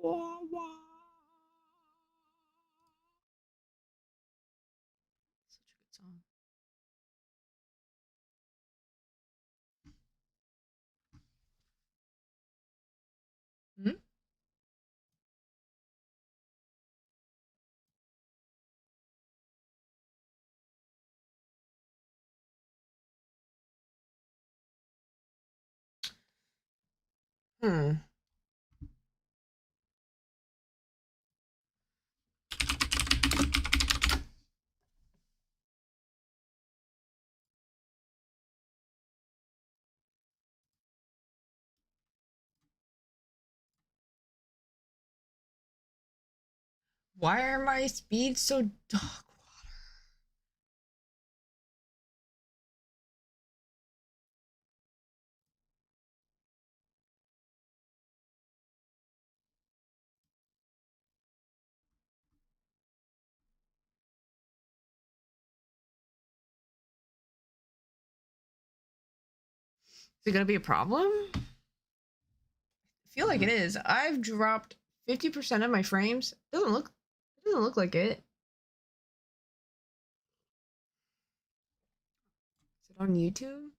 Such a good song. Hmm? Hmm. Why are my speeds so dog water? Is it gonna be a problem? I feel like it is. I've dropped 50% of my frames. It doesn't look like it. Is it on YouTube?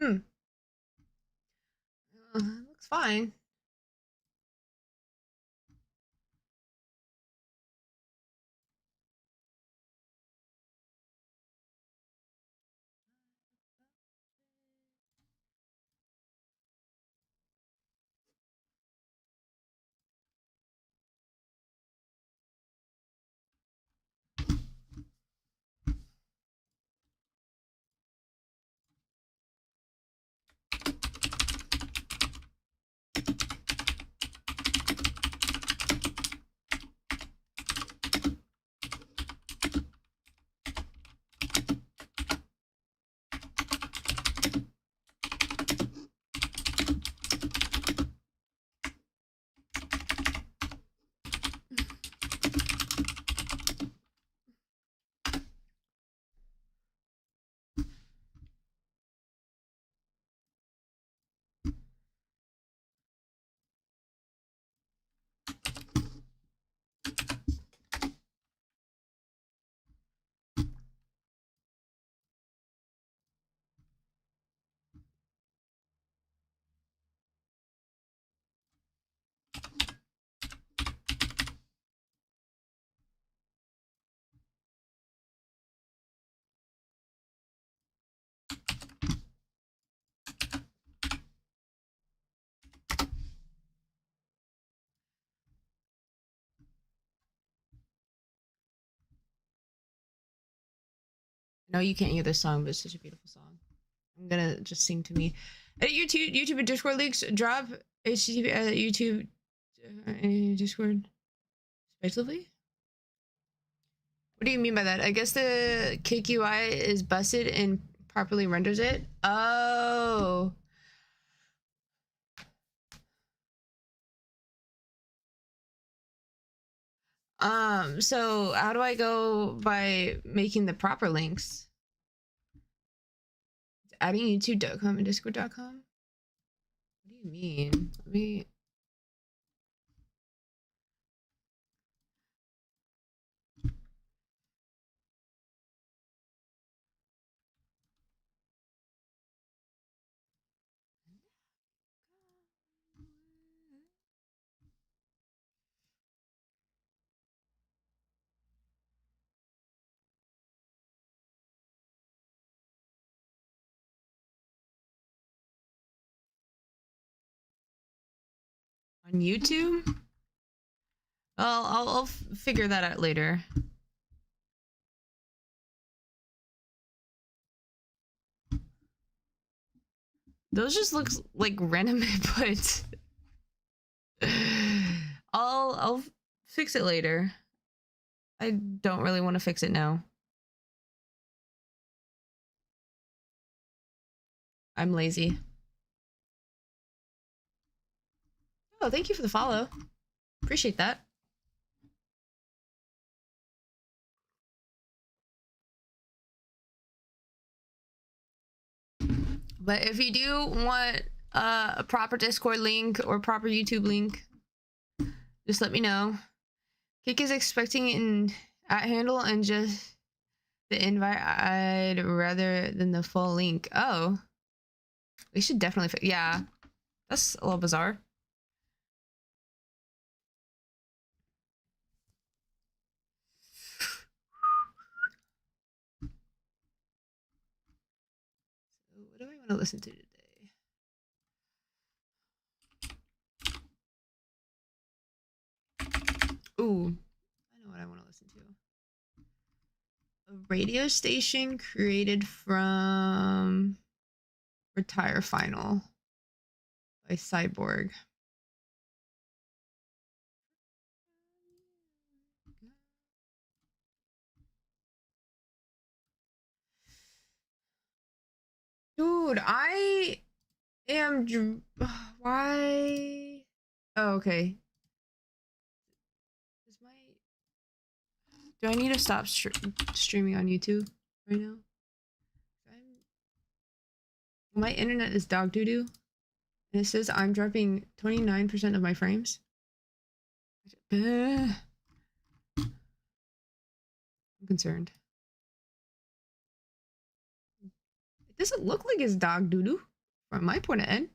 Hmm. Looks fine. No, you can't hear this song, but it's such a beautiful song. I'm gonna just sing to me. YouTube and Discord links drop HTTP YouTube Discord respectively. What do you mean by that? I guess the KQI is busted and properly renders it. Oh. So how do I go by making the proper links? Adding youtube.com and discord.com? What do you mean? Let me on YouTube? Well, I'll figure that out later. Those just look like random inputs. I'll fix it later. I don't really want to fix it now. I'm lazy. Oh, thank you for the follow. Appreciate that. But if you do want a proper Discord link or proper YouTube link, just let me know. Kick is expecting an @handle and just the invite I'd rather than the full link. Oh, we should definitely yeah, that's a little bizarre. So what do I want to listen to today? Ooh, I know what I want to listen to. A radio station created from Retire Final by Cyborg. Dude, I am why? Oh, okay. Is my do I need to stop streaming on YouTube right now? My internet is dog doo doo, and it says I'm dropping 29% of my frames. I'm concerned. It doesn't look like it's dog doo doo from my point of end.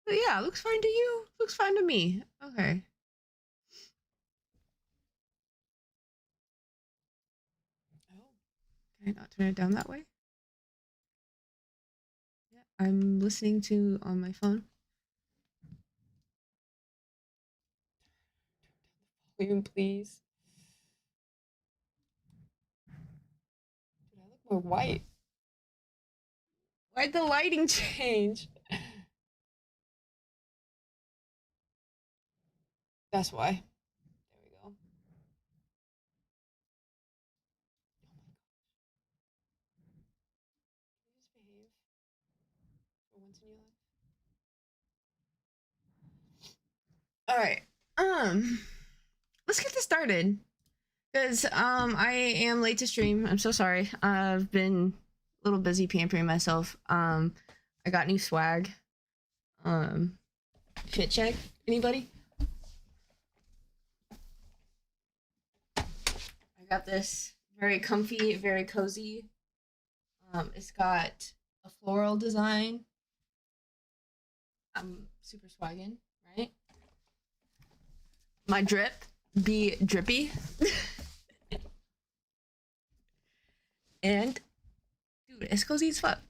But yeah, looks fine to you. Looks fine to me. Okay. Oh, can I not turn it down that way? Yeah, I'm listening to on my phone. Volume, please. Dude, I look more white. Why'd the lighting change? That's why. There we go. Can you just behave for once in your life? All right. Let's get this started. Because I am late to stream. I'm so sorry. I've been a little busy pampering myself. I got new swag. Fit check. Anybody? I got this very comfy, very cozy. It's got a floral design. I'm super swaggin', right? My drip be drippy. And dude, it's cozy as fuck.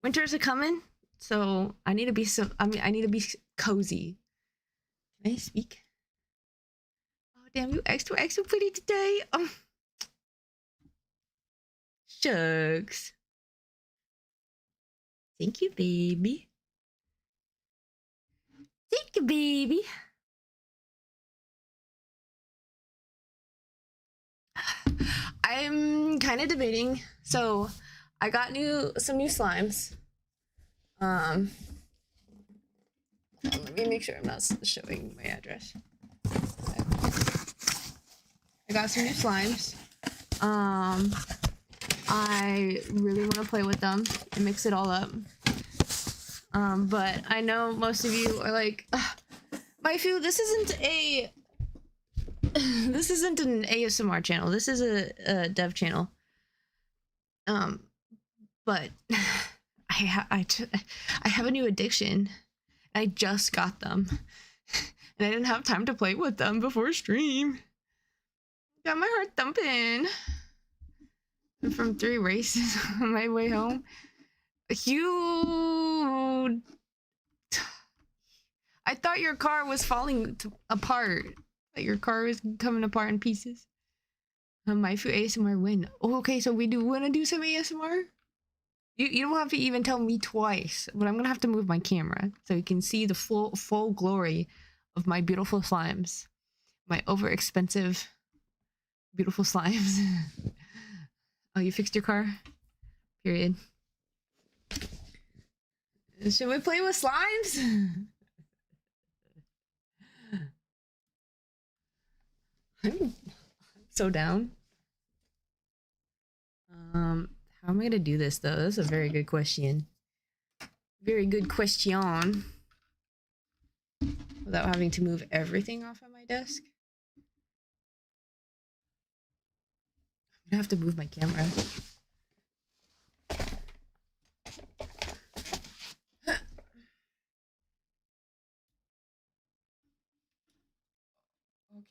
Winters are coming, so I need to be I need to be cozy. Can I speak? Oh damn, you extra pretty today. Oh, shucks. Thank you, baby. Thank you, baby. I'm kind of debating. So, I got some new slimes. Let me make sure I'm not showing my address. Okay. I got some new slimes. I really want to play with them and mix it all up. But I know most of you are like, Maifu, this isn't an ASMR channel. This is a dev channel. But I have a new addiction. I just got them, and I didn't have time to play with them before stream. Got my heart thumping from 3 races on my way home. You, I thought your car was falling apart. Your car was coming apart in pieces. My food ASMR win. Oh, okay, so we do want to do some ASMR. You don't have to even tell me twice, but I'm gonna have to move my camera so you can see the full glory of my beautiful slimes, my over expensive beautiful slimes. Oh, you fixed your car? Period. Should we play with slimes? I'm so down. How am I gonna do this though? That's a very good question. Very good question. Without having to move everything off of my desk. I'm gonna have to move my camera.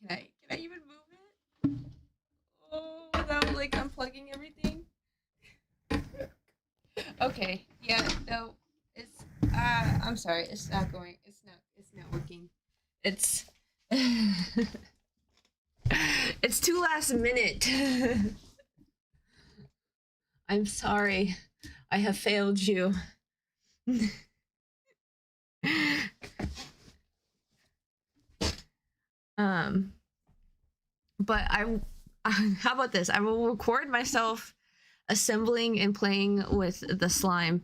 Okay, can I even move it? Oh, without like unplugging everything. Okay, yeah, no, it's I'm sorry, it's not going. It's not working. It's it's too last minute. I'm sorry. I have failed you. um but how about this? I will record myself assembling and playing with the slime,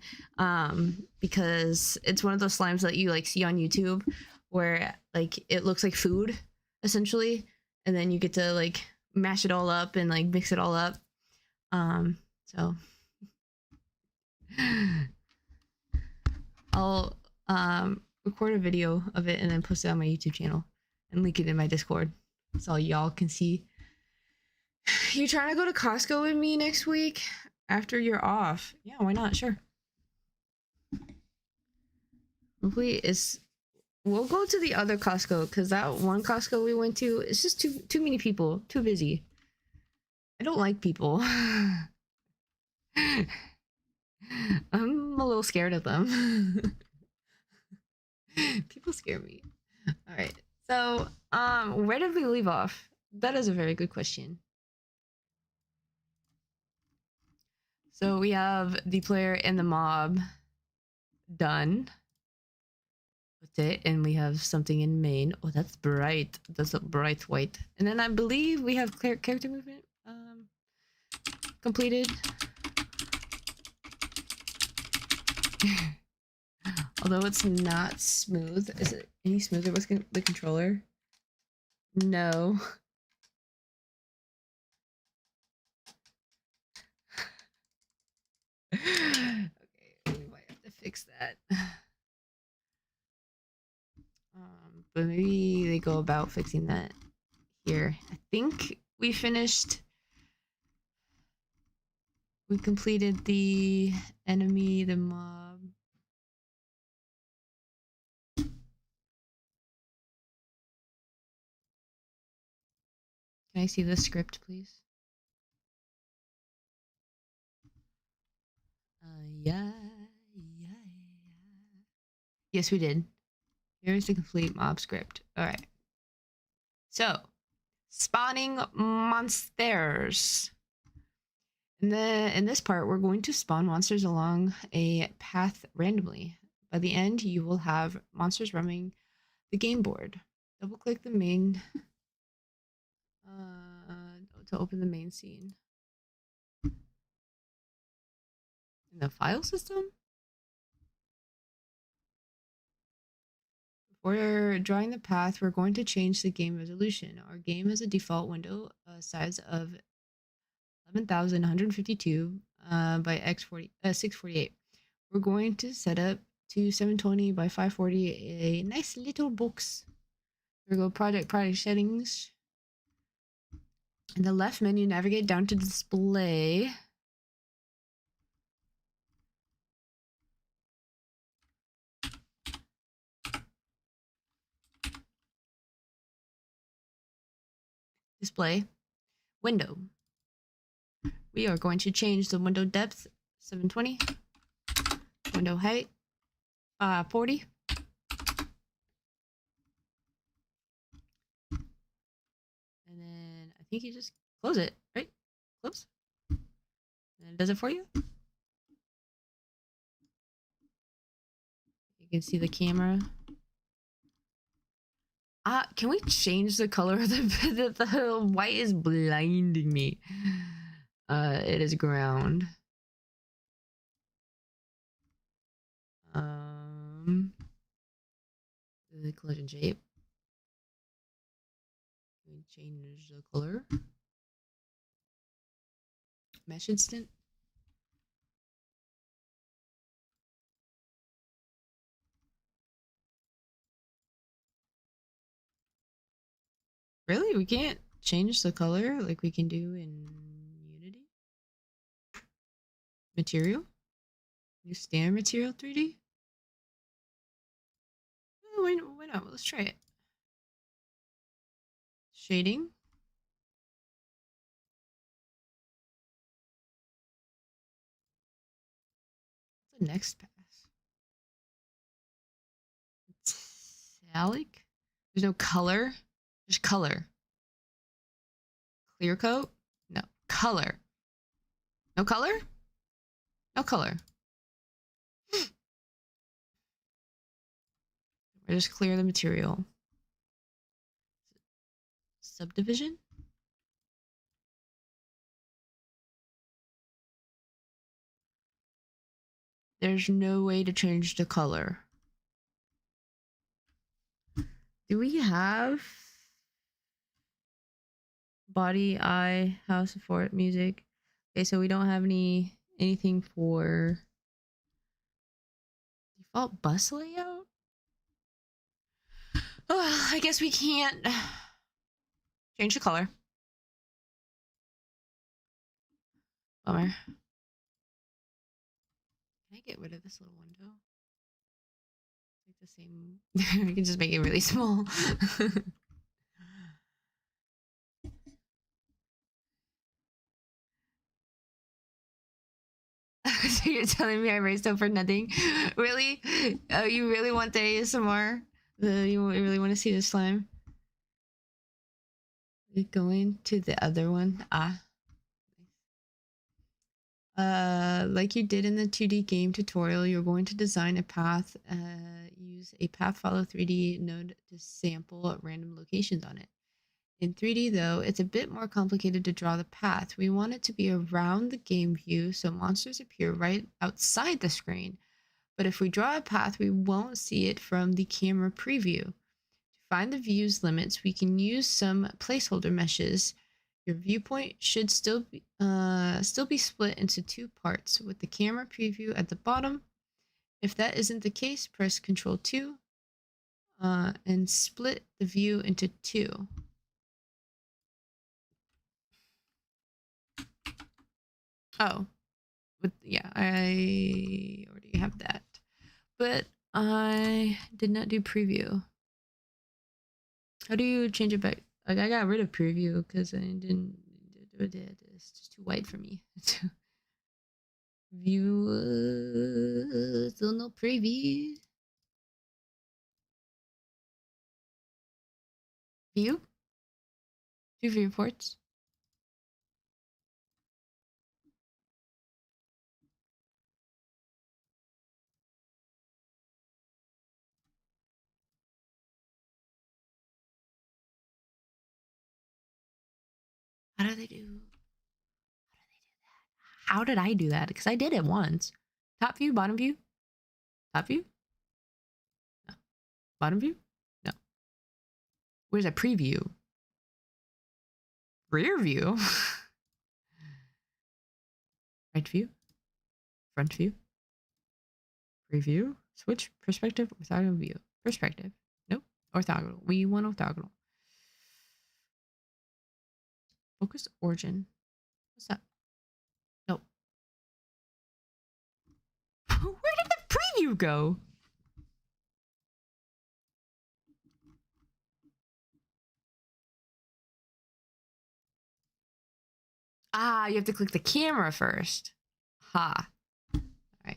because it's one of those slimes that you like see on YouTube where like it looks like food essentially, and then you get to like mash it all up and like mix it all up. So I'll record a video of it and then post it on my YouTube channel and link it in my Discord so y'all can see. You trying to go to Costco with me next week after you're off? Yeah, why not? Sure. Hopefully we'll go to the other Costco, because that one Costco we went to, it's just too many people, too busy. I don't like people. I'm a little scared of them. People scare me. All right. So, where did we leave off? That is a very good question. So we have the player and the mob done. That's it. And we have something in main. Oh, that's bright. That's a bright white. And then I believe we have character movement completed. Although it's not smooth. Is it any smoother with the controller? No. Okay, we might have to fix that. But maybe they go about fixing that here. I think we finished. We completed the enemy, the mob. Can I see the script, please? Yeah. Yes, we did. Here's the complete mob script. All right. So, spawning monsters. In this part, we're going to spawn monsters along a path randomly. By the end, you will have monsters roaming the game board. Double click the main to open the main scene. In the file system? Before drawing the path, we're going to change the game resolution. Our game has a default window size of 11,152 by 648. We're going to set up to 720 by 540, a nice little box. Here we go, project settings. In the left menu, navigate down to display. Display window. We are going to change the window depth 720, window height 40. And then I think you just close it, right? Close. And it does it for you. You can see the camera. Can we change the color of the white is blinding me. It is ground. The collision shape. Can we change the color? Mesh instant. Really? We can't change the color like we can do in Unity? Material? Use standard material 3D? Oh, why not? Let's try it. Shading. What's the next pass? Metallic? There's no color? There's color. Clear coat? No. Color. No color? No color. Or just clear the material. Subdivision? There's no way to change the color. Do we have body, eye, house support, music? Okay, so we don't have anything for default bus layout? Oh, I guess we can't change the color. Bummer. Can I get rid of this little window? Like the same. We can just make it really small. So you're telling me I raced up for nothing? Really? Oh, you really want the ASMR? You really want to see the slime? Going to the other one. Like you did in the 2D game tutorial, you're going to design a path. Use a path follow 3D node to sample at random locations on it. In 3D though, it's a bit more complicated to draw the path. We want it to be around the game view so monsters appear right outside the screen. But if we draw a path, we won't see it from the camera preview. To find the view's limits, we can use some placeholder meshes. Your viewpoint should still be split into two parts with the camera preview at the bottom. If that isn't the case, press Ctrl 2 and split the view into two. Oh, yeah, I already have that, but I did not do preview. How do you change it back? Like I got rid of preview because I didn't do it. It's just too white for me. View, still no preview. View? Two viewports. How do they do? How did I do that? Because I did it once. Top view, bottom view? Top view? No. Bottom view? No. Where's a preview? Rear view? Right view? Front view? Preview? Switch perspective, orthogonal view. Perspective. Nope. Orthogonal. We want orthogonal. Focus origin. What's that? Nope. Where did the preview go? Ah, you have to click the camera first. Ha. All right.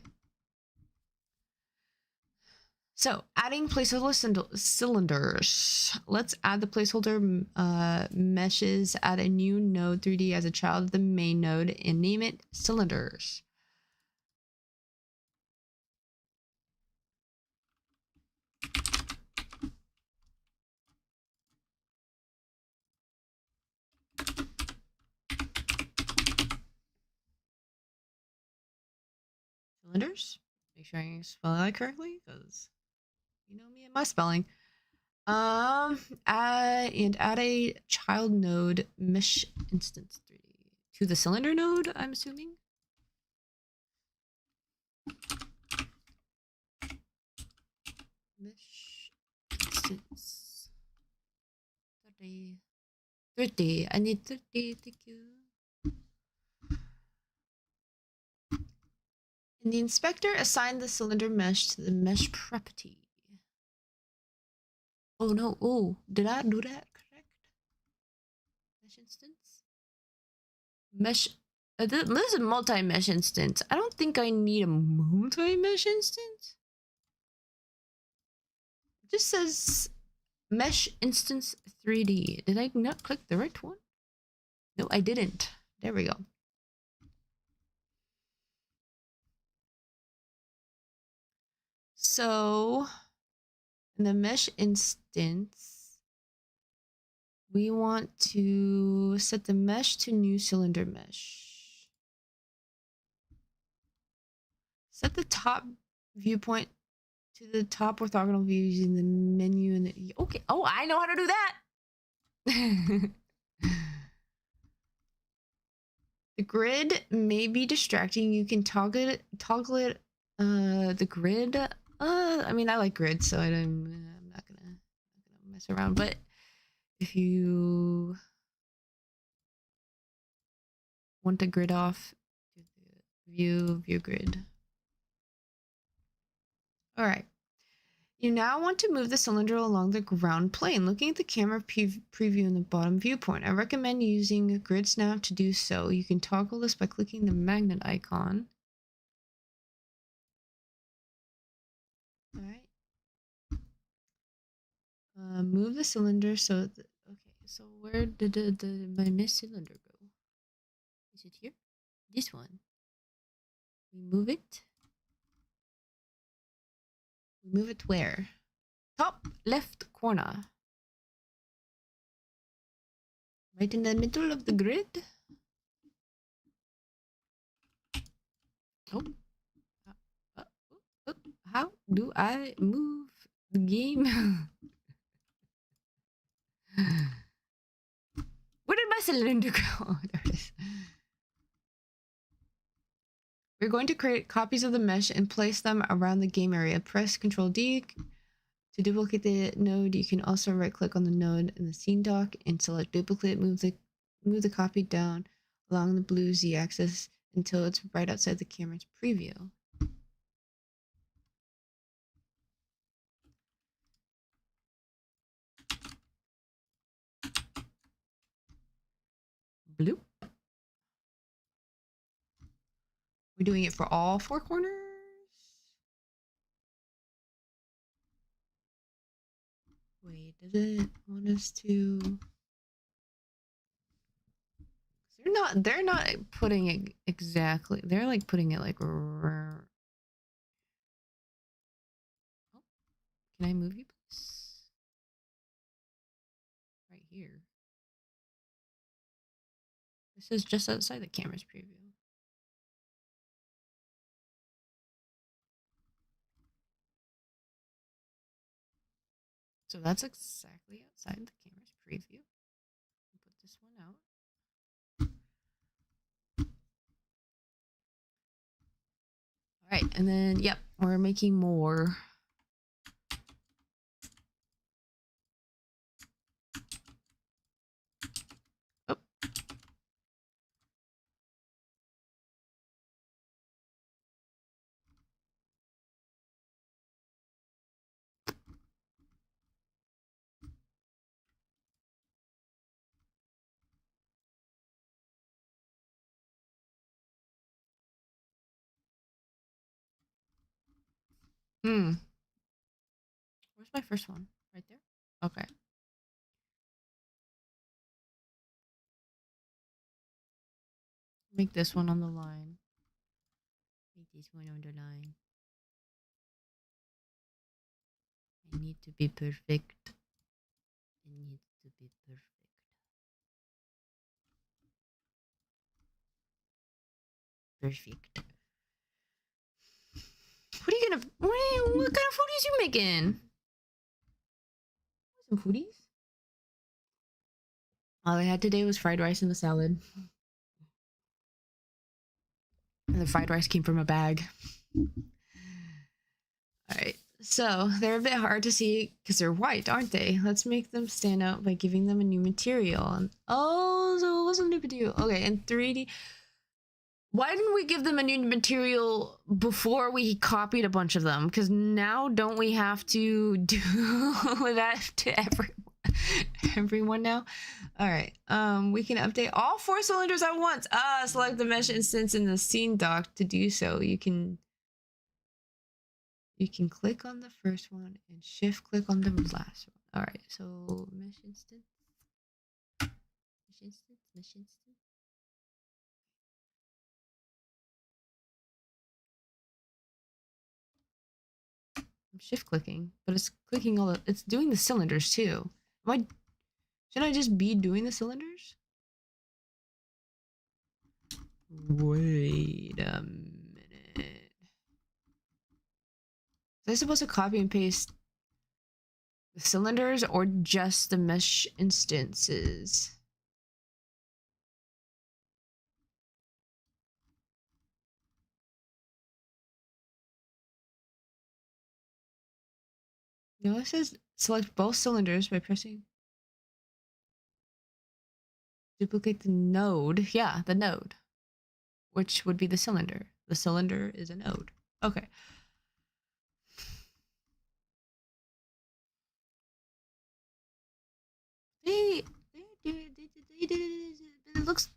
So adding placeholder cylinders. Let's add the placeholder meshes, add a new node 3D as a child of the main node and name it cylinders. Cylinders? Make sure I spell that correctly because you know me and my spelling. Add a child node mesh instance 3D to the cylinder node, I'm assuming. Mesh instance 30. 30. I need 30. Thank you. In the inspector, assign the cylinder mesh to the mesh property. Oh no, oh, did I do that correct? Mesh instance? Mesh, this is a multi-mesh instance. I don't think I need a multi-mesh instance. It just says mesh instance 3D. Did I not click the right one? No, I didn't. There we go. So in the mesh instance, we want to set the mesh to new cylinder mesh. Set the top viewpoint to the top orthogonal view using the menu and the okay. Oh, I know how to do that. The grid may be distracting. You can toggle it. The grid. I mean, I like grids, so I'm not gonna mess around. But if you want the grid off, view grid. All right. You now want to move the cylinder along the ground plane. Looking at the camera preview in the bottom viewpoint, I recommend using grid snap to do so. You can toggle this by clicking the magnet icon. All right. Move the cylinder so okay. So where did my mesh cylinder go? Is it here? This one. We move it. We move it where? Top left corner. Right in the middle of the grid. Oh. How do I move the game? Where did my cylinder go? There it is. We're going to create copies of the mesh and place them around the game area. Press Ctrl D to duplicate the node. You can also right click on the node in the scene dock and select duplicate. Move the copy down along the blue Z axis until it's right outside the camera's preview. Bloop. We're doing it for all four corners. Wait, does it want us to? They're not putting it exactly. They're like putting it like. Oh, can I move you, please? Right here. This is just outside the camera's preview. So that's exactly outside the camera's preview. I'll put this one out. All right, and then, yep, we're making more. Oh. Hmm. Where's my first one? Right there? Okay. Make this one on the line. Make this one on the line. I need to be perfect. It needs to be perfect. Perfect. What are you gonna? What kind of foodies you making? Some foodies. All I had today was fried rice and a salad. And the fried rice came from a bag. Alright, so they're a bit hard to see because they're white, aren't they? Let's make them stand out by giving them a new material. Oh, so it wasn't a new material. Okay, in 3D. Why didn't we give them a new material before we copied a bunch of them? Because now don't we have to do that to everyone now? All right. We can update all 4 cylinders at once. Select the mesh instance in the scene dock to do so. You can click on the first one and shift click on the last one. All right. So mesh instance. Mesh instance. I'm shift clicking, but it's clicking all the, it's doing the cylinders too. Should I just be doing the cylinders? Wait a minute. Is I supposed to copy and paste the cylinders or just the mesh instances? No, it says select both cylinders by pressing. Duplicate the node. Yeah, the node. Which would be the cylinder. The cylinder is a node. Okay. It looks.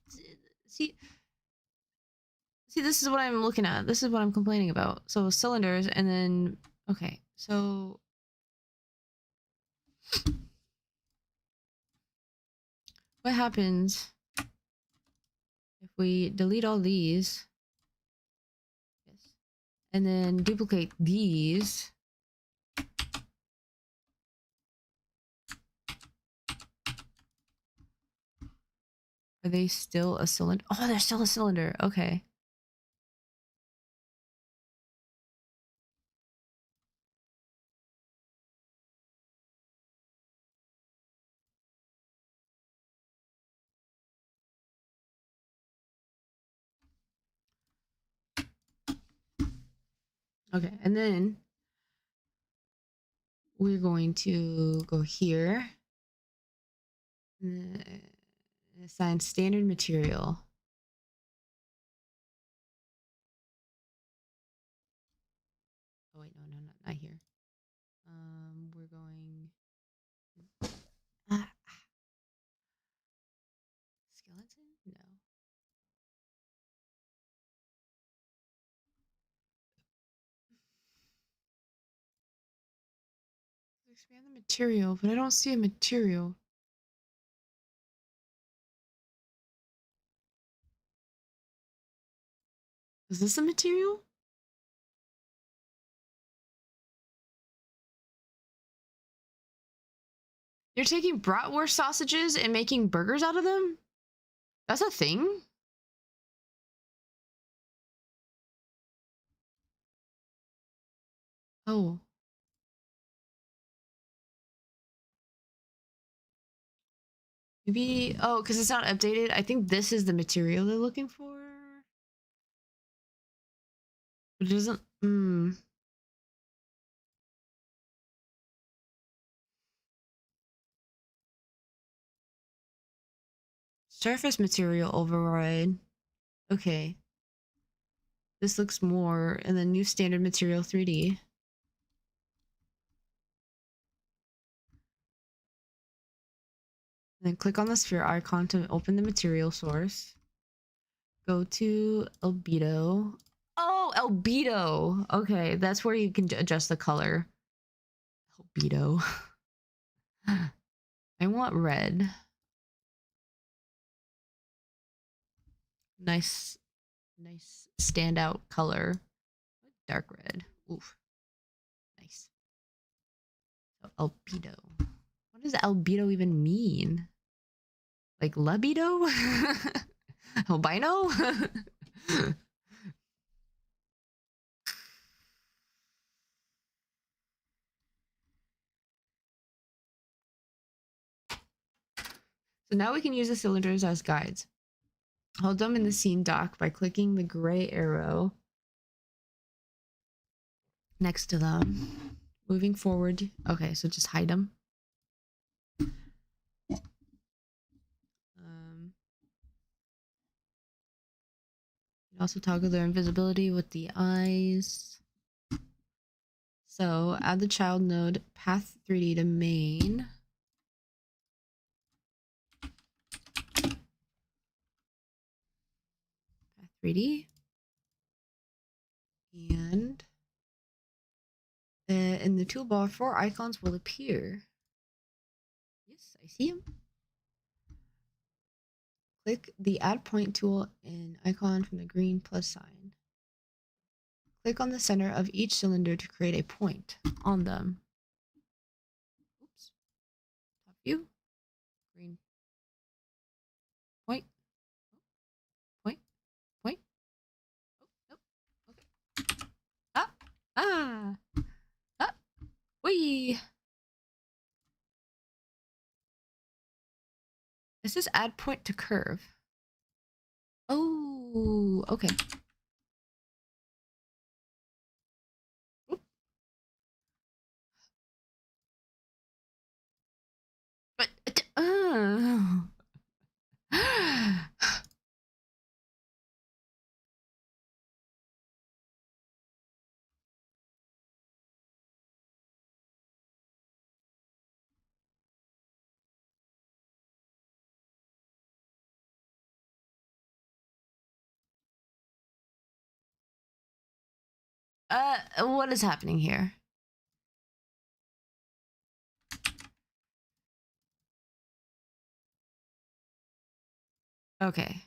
See, this is what I'm looking at. This is what I'm complaining about. So cylinders, and then okay. So what happens if we delete all these? Yes, and then duplicate these. Are they still a cylinder? Oh, they're still a cylinder. Okay. Okay, and then we're going to go here. Assign standard material. Oh wait, no, not here. We're going. Skeleton? No. Expand the material, but I don't see a material. Is this a material? You're taking bratwurst sausages and making burgers out of them? That's a thing? Oh. Maybe, oh, because it's not updated. I think this is the material they're looking for. But it doesn't, Surface material override. Okay. This looks more, and then new standard material 3D. And then click on the sphere icon to open the material source. Go to albedo. Oh, albedo. Okay, that's where you can adjust the color. albedo. I want red. Nice standout color. Dark red. Oof. Nice. So albedo. What does albedo even mean? Like libido? Albino? So now we can use the cylinders as guides. Hold them in the scene dock by clicking the gray arrow next to them. Moving forward. Okay, so just hide them. Also toggle their invisibility with the eyes. So add the child node path 3D to main. Path 3D. And in the toolbar, 4 icons will appear. Yes, I see them. Click the add point tool and icon from the green plus sign. Click on the center of each cylinder to create a point on them. Oops. Top view. Green. Point. Point. Point. Oh, nope. Okay. Ah. Ah. Ah. Whee. This is add point to curve. Oh, okay. But what is happening here? Okay.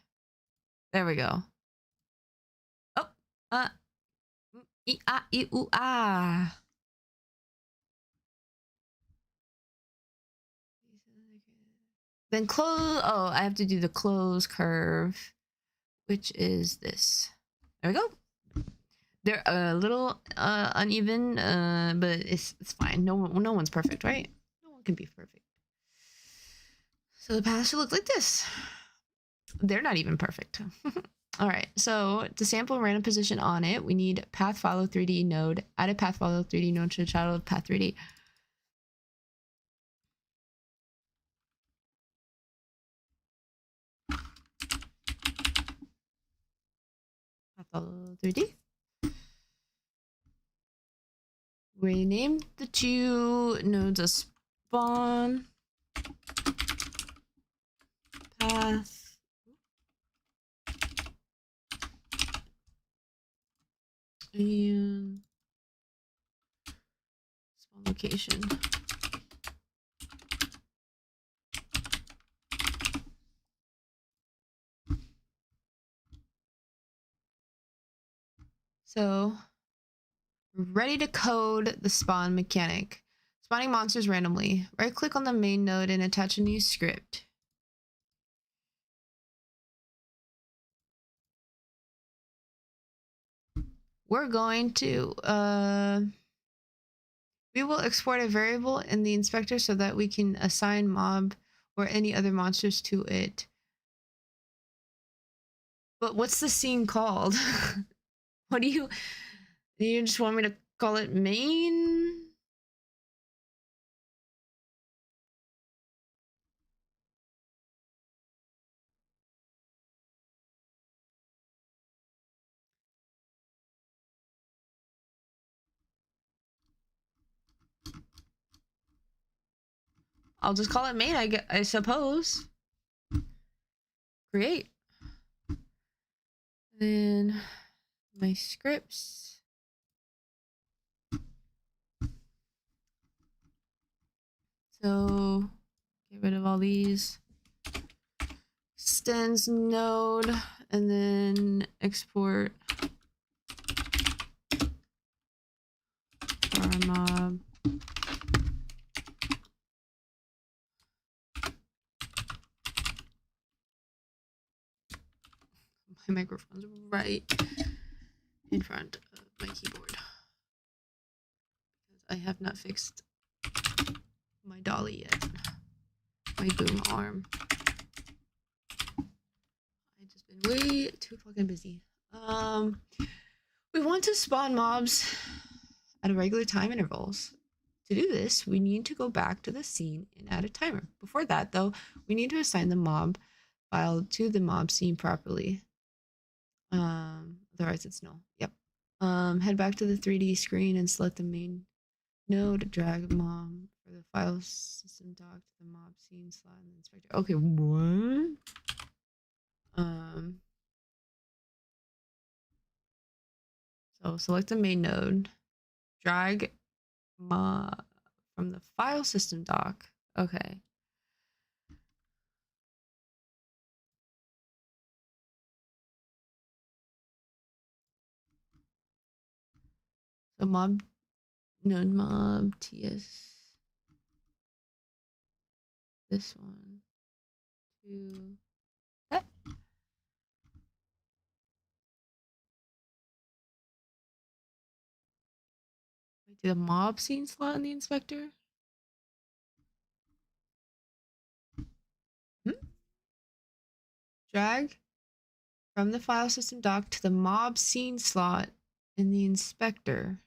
There we go. Oh, ooh, ah. Then close. Oh, I have to do the close curve, which is this. There we go. They're a little uneven, but it's fine. No one's perfect, right? No one can be perfect. So the path should look like this. They're not even perfect. All right, so to sample random position on it, we need path follow 3D node. Add a path follow 3D node to the child of path 3D. Path follow 3D. We named the two nodes a spawn path and spawn location. So, ready to code the spawn mechanic. Spawning monsters randomly. Right click on the main node and attach a new script. We're going to, we will export a variable in the inspector so that we can assign mob or any other monsters to it. But what's the scene called? What do you just want me to call it main? I'll just call it main, I suppose. Create. Then my scripts. So get rid of all these. Extends node and then export our mob. My microphone's right in front of my keyboard because I have not fixed my dolly yet. My boom arm. I've just been way too fucking busy. We want to spawn mobs at a regular time intervals. To do this, we need to go back to the scene and add a timer. Before that, though, we need to assign the mob file to the mob scene properly. Otherwise it's null. Yep. Head back to the 3D screen and select the main node. Drag mob for the file system dock to the mob scene slot in the inspector. Okay, what? So select the main node. Drag mob from the file system dock. Okay. So mob node mob ts. This one. Two. That. Wait, do the mob scene slot in the inspector? Drag from the file system dock to the mob scene slot in the inspector.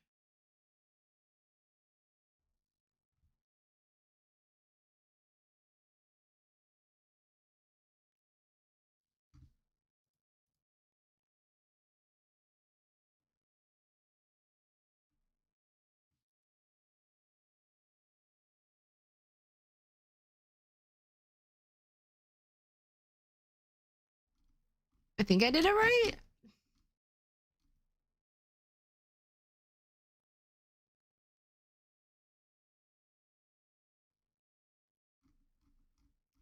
I think I did it right.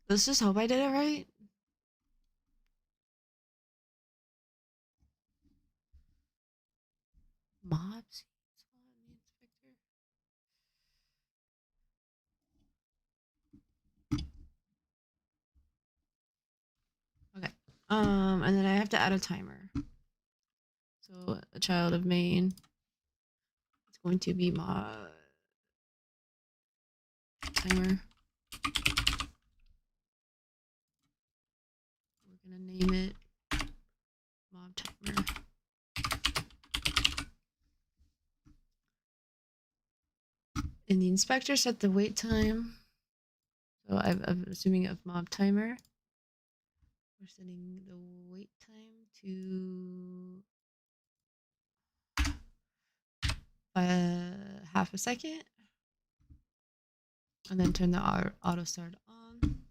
Let's just hope I did it right. Mob scene slot in the inspector. Okay. And then I have to add a timer. So a child of main. It's going to be mob timer. We're gonna name it mob timer. In the inspector, set the wait time. So I'm assuming of mob timer. We're setting the wait time to half a second. And then turn the auto start on.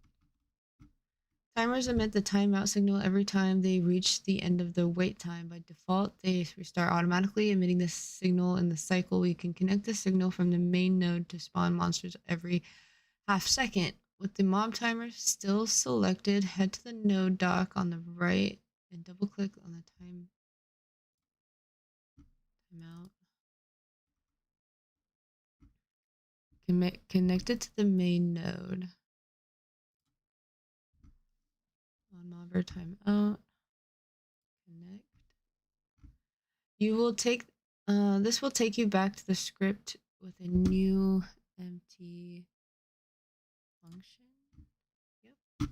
Timers emit the timeout signal every time they reach the end of the wait time. By default, they restart automatically, emitting the signal in the cycle. We can connect the signal from the main node to spawn monsters every half second. With the mob timer still selected, head to the node dock on the right and double click on the timeout. Connect it to the main node. On mobber timeout. Connect. You will take this will take you back to the script with a new empty function. Yep.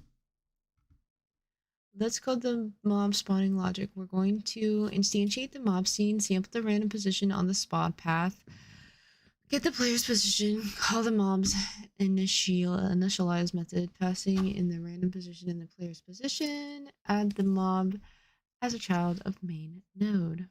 Let's code the mob spawning logic. We're going to instantiate the mob scene, sample the random position on the spawn path, get the player's position, call the mob's initialize method, passing in the random position in the player's position, add the mob as a child of main node.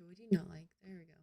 would you not like? There we go.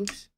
Oops.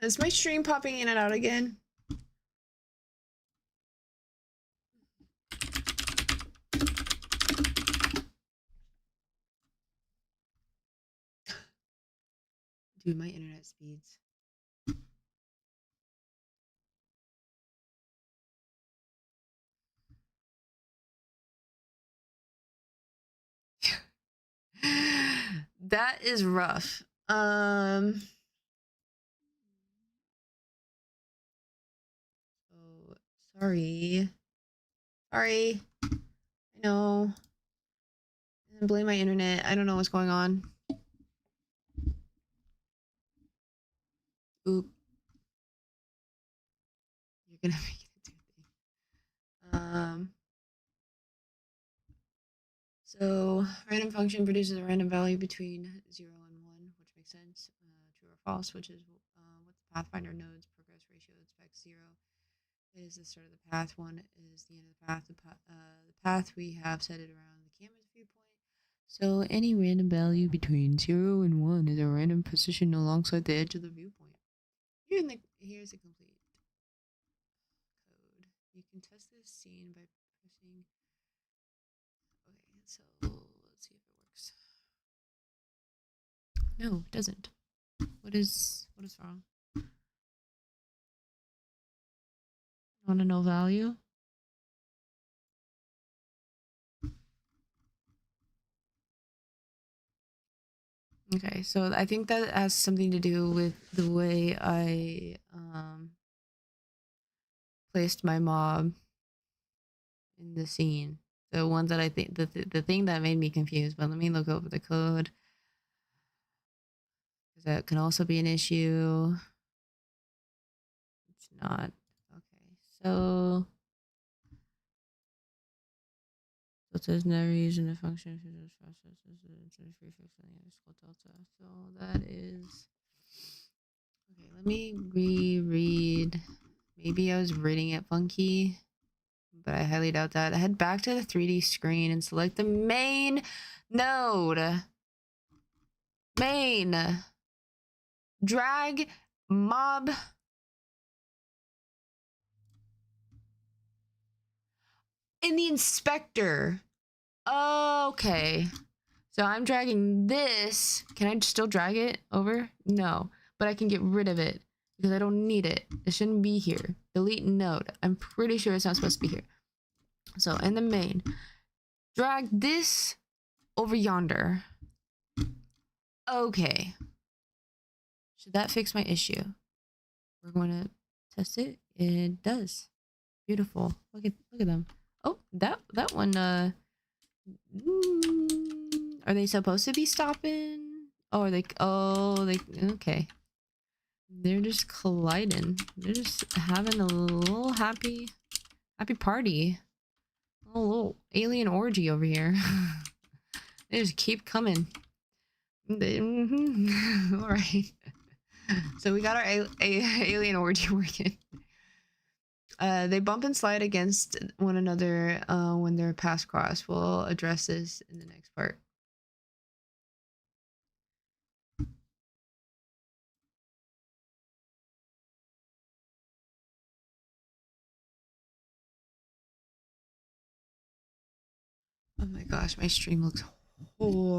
Is my stream popping in and out again? Dude, my internet speeds. That is rough. So sorry. Sorry. I know. I blame my internet. I don't know what's going on. Oop. You're gonna make it do a thing. So random function produces a random value between 0 and 1, which makes sense. True or false, which is what the Pathfinder nodes progress ratio expects 0. It is the start of the path. 1 is the end of the path. The path we have set it around the camera's viewpoint. So any random value between 0 and 1 is a random position alongside the edge of the viewpoint. Here's a complete code. You can test this scene by pressing. Okay, so let's see if it works. No, it doesn't. What is wrong? Want to know value? Okay, so I think that has something to do with the way I placed my mob in the scene. The one that I think the thing that made me confused. But let me look over the code, because that can also be an issue. It's not. Okay, so it says never using the function for this process delta. So that is okay. Let me reread. Maybe I was reading it funky, but I highly doubt that. Head back to the 3D screen and select the main node. Main. Drag mob. In the inspector. Okay. So I'm dragging this. Can I still drag it over? No. but I can get rid of it because I don't need it. It shouldn't be here. Delete node. I'm pretty sure it's not supposed to be here. So in the main, drag this over yonder. Okay. Should that fix my issue? We're going to test it. It does. Beautiful. Look at them. Oh, that one. Are they supposed to be stopping? Oh, are they? Oh, they. Okay. They're just colliding. They're just having a little happy party. A little alien orgy over here. They just keep coming. All right. So we got our alien orgy working. They bump and slide against one another when they're pass cross. We'll address this in the next part. Oh my gosh, my stream looks horrible.